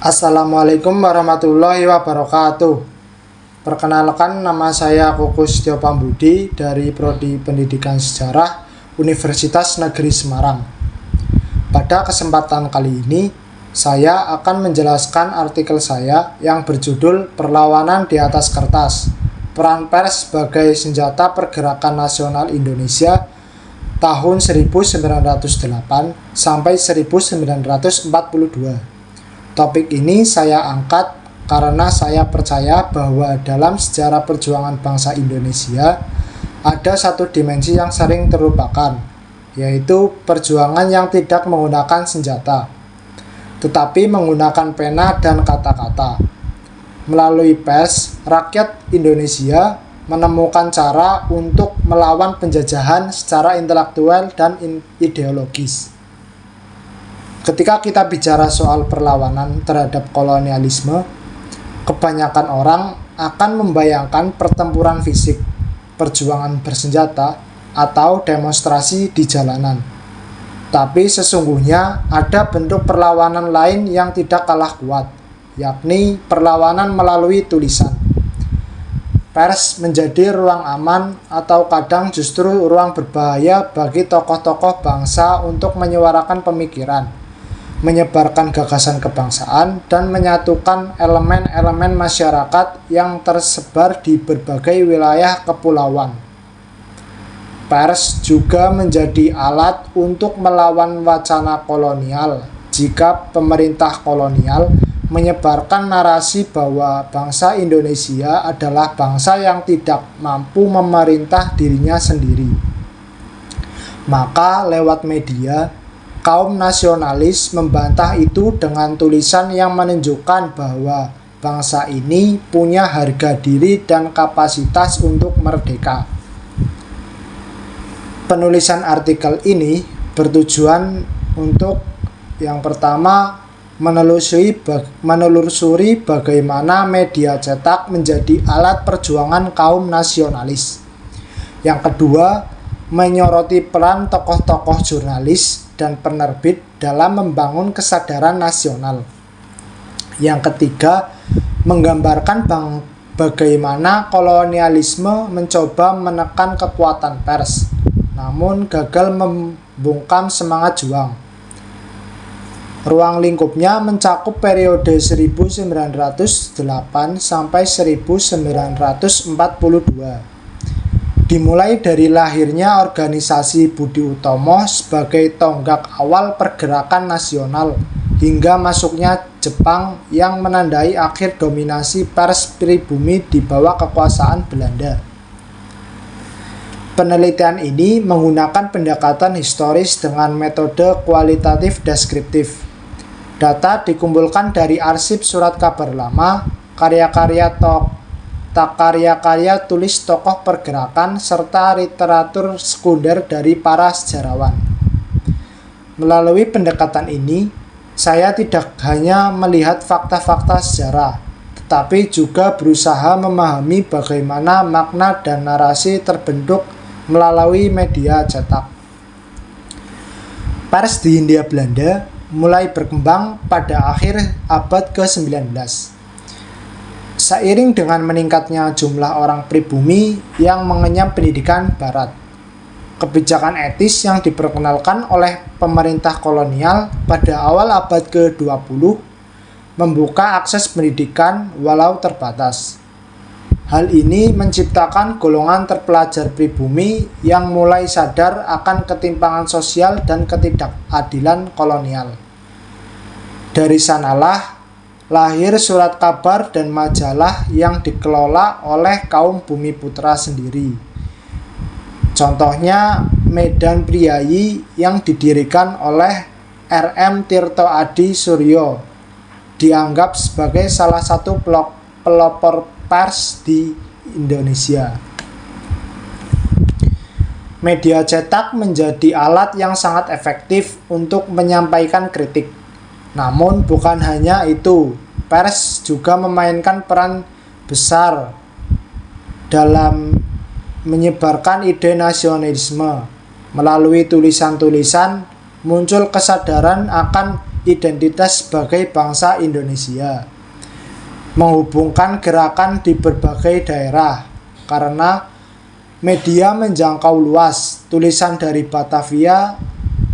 Assalamualaikum warahmatullahi wabarakatuh. Perkenalkan, nama saya Kukus Tio Pambudi dari Prodi Pendidikan Sejarah Universitas Negeri Semarang. Pada kesempatan kali ini, saya akan menjelaskan artikel saya yang berjudul Perlawanan di atas Kertas, Peran Pers sebagai Senjata Pergerakan Nasional Indonesia tahun 1908 sampai 1942. Topik ini saya angkat karena saya percaya bahwa dalam sejarah perjuangan bangsa Indonesia ada satu dimensi yang sering terlupakan, yaitu perjuangan yang tidak menggunakan senjata, tetapi menggunakan pena dan kata-kata. Melalui pers, rakyat Indonesia menemukan cara untuk melawan penjajahan secara intelektual dan ideologis. Ketika kita bicara soal perlawanan terhadap kolonialisme, kebanyakan orang akan membayangkan pertempuran fisik, perjuangan bersenjata, atau demonstrasi di jalanan. Tapi sesungguhnya ada bentuk perlawanan lain yang tidak kalah kuat, yakni perlawanan melalui tulisan. Pers menjadi ruang aman atau kadang justru ruang berbahaya bagi tokoh-tokoh bangsa untuk menyuarakan pemikiran, menyebarkan gagasan kebangsaan, dan menyatukan elemen-elemen masyarakat yang tersebar di berbagai wilayah kepulauan. Pers juga menjadi alat untuk melawan wacana kolonial jika pemerintah kolonial menyebarkan narasi bahwa bangsa Indonesia adalah bangsa yang tidak mampu memerintah dirinya sendiri. Maka lewat media, kaum nasionalis membantah itu dengan tulisan yang menunjukkan bahwa bangsa ini punya harga diri dan kapasitas untuk merdeka. Penulisan artikel ini bertujuan untuk yang pertama menelusuri bagaimana media cetak menjadi alat perjuangan kaum nasionalis. Yang kedua, menyoroti peran tokoh-tokoh jurnalis dan penerbit dalam membangun kesadaran nasional. Yang ketiga, menggambarkan bagaimana kolonialisme mencoba menekan kekuatan pers, namun gagal membungkam semangat juang. Ruang lingkupnya mencakup periode 1908 sampai 1942. Dimulai dari lahirnya organisasi Budi Utomo sebagai tonggak awal pergerakan nasional hingga masuknya Jepang yang menandai akhir dominasi pers pribumi di bawah kekuasaan Belanda. Penelitian ini menggunakan pendekatan historis dengan metode kualitatif deskriptif. Data dikumpulkan dari arsip surat kabar lama, karya-karya tulis tokoh pergerakan, serta literatur sekunder dari para sejarawan. Melalui pendekatan ini, saya tidak hanya melihat fakta-fakta sejarah, tetapi juga berusaha memahami bagaimana makna dan narasi terbentuk melalui media cetak. Pers di Hindia Belanda mulai berkembang pada akhir abad ke-19. Seiring dengan meningkatnya jumlah orang pribumi yang mengenyam pendidikan barat, kebijakan etis yang diperkenalkan oleh pemerintah kolonial pada awal abad ke-20 membuka akses pendidikan walau terbatas. Hal ini menciptakan golongan terpelajar pribumi yang mulai sadar akan ketimpangan sosial dan ketidakadilan kolonial. Dari sanalah lahir surat kabar dan majalah yang dikelola oleh kaum Bumi Putra sendiri. Contohnya Medan Priayi yang didirikan oleh R.M. Tirto Adi Suryo, dianggap sebagai salah satu pelopor pers di Indonesia. Media cetak menjadi alat yang sangat efektif untuk menyampaikan kritik. Namun bukan hanya itu, pers juga memainkan peran besar dalam menyebarkan ide nasionalisme. Melalui tulisan-tulisan muncul kesadaran akan identitas sebagai bangsa Indonesia, menghubungkan gerakan di berbagai daerah. Karena media menjangkau luas, tulisan dari Batavia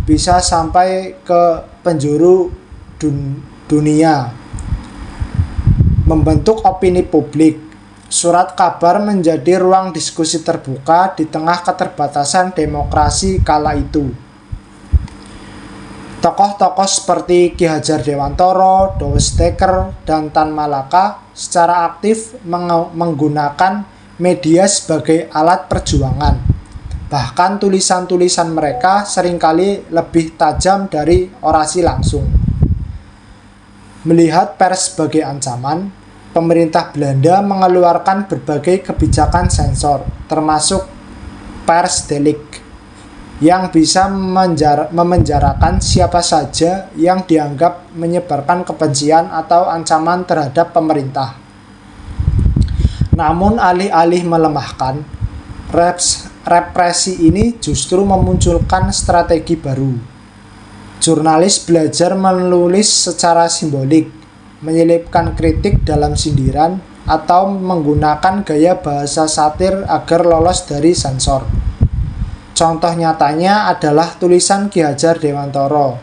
bisa sampai ke penjuru dunia, membentuk opini publik. Surat kabar menjadi ruang diskusi terbuka di tengah keterbatasan demokrasi kala itu. Tokoh-tokoh seperti Ki Hajar Dewantoro, Dowes Dekker, dan Tan Malaka secara aktif menggunakan media sebagai alat perjuangan. Bahkan tulisan-tulisan mereka seringkali lebih tajam dari orasi langsung. Melihat pers sebagai ancaman, pemerintah Belanda mengeluarkan berbagai kebijakan sensor, termasuk persdelict, yang bisa memenjarakan siapa saja yang dianggap menyebarkan kebencian atau ancaman terhadap pemerintah. Namun alih-alih melemahkan, represi ini justru memunculkan strategi baru. Jurnalis belajar menulis secara simbolik, menyelipkan kritik dalam sindiran, atau menggunakan gaya bahasa satir agar lolos dari sensor. Contoh nyatanya adalah tulisan Ki Hajar Dewantoro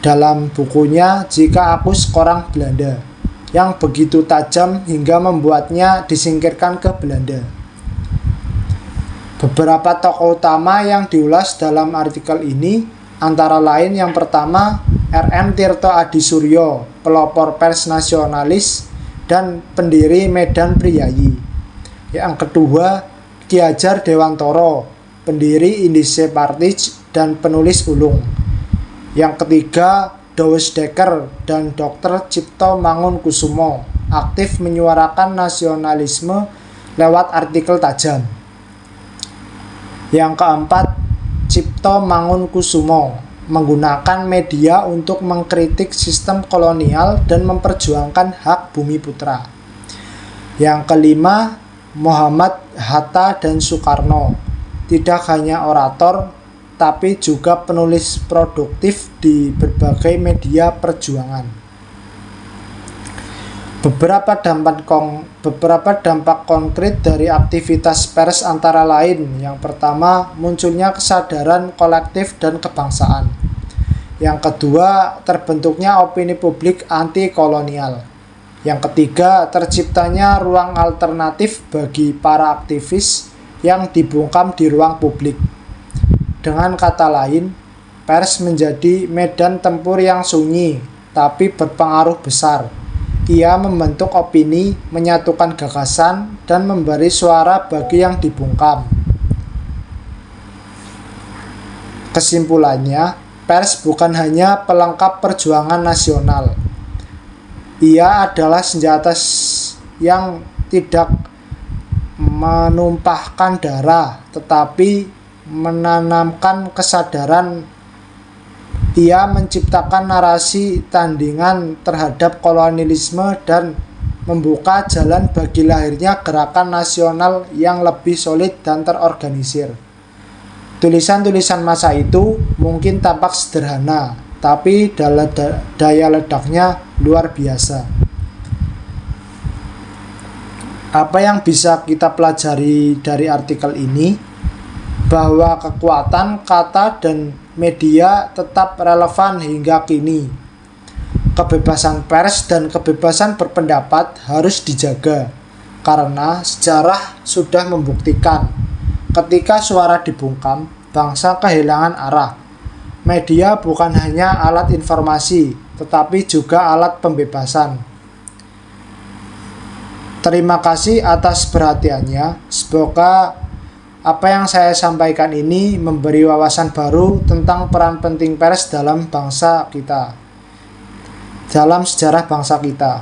dalam bukunya Jika Aku Seorang Belanda, yang begitu tajam hingga membuatnya disingkirkan ke Belanda. Beberapa tokoh utama yang diulas dalam artikel ini antara lain yang pertama R.M. Tirto Adisuryo, pelopor pers nasionalis dan pendiri Medan Priyayi. Yang kedua Ki Hajar Dewantoro, pendiri Indische Partij dan penulis ulung. Yang ketiga Dowes Dekker dan Dr. Cipto Mangunkusumo, aktif menyuarakan nasionalisme lewat artikel tajam. Yang keempat Cipto Mangunkusumo menggunakan media untuk mengkritik sistem kolonial dan memperjuangkan hak bumi putra. Yang kelima Muhammad Hatta dan Soekarno, tidak hanya orator, tapi juga penulis produktif di berbagai media perjuangan. Beberapa dampak konkret dari aktivitas pers antara lain, yang pertama, munculnya kesadaran kolektif dan kebangsaan. Yang kedua, terbentuknya opini publik anti-kolonial. Yang ketiga, terciptanya ruang alternatif bagi para aktivis yang dibungkam di ruang publik. Dengan kata lain, pers menjadi medan tempur yang sunyi tapi berpengaruh besar. Ia membentuk opini, menyatukan gagasan, dan memberi suara bagi yang dibungkam. Kesimpulannya, pers bukan hanya pelengkap perjuangan nasional. Ia adalah senjata yang tidak menumpahkan darah, tetapi menanamkan kesadaran. Ia menciptakan narasi tandingan terhadap kolonialisme dan membuka jalan bagi lahirnya gerakan nasional yang lebih solid dan terorganisir. Tulisan-tulisan masa itu mungkin tampak sederhana, tapi daya ledaknya luar biasa. Apa yang bisa kita pelajari dari artikel ini? Bahwa kekuatan kata dan media tetap relevan hingga kini. Kebebasan pers dan kebebasan berpendapat harus dijaga, karena sejarah sudah membuktikan ketika suara dibungkam, bangsa kehilangan arah. Media bukan hanya alat informasi, tetapi juga alat pembebasan. Terima kasih atas perhatiannya. Semoga apa yang saya sampaikan ini memberi wawasan baru tentang peran penting pers dalam bangsa kita, dalam sejarah bangsa kita.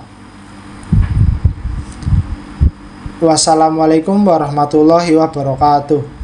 Wassalamualaikum warahmatullahi wabarakatuh.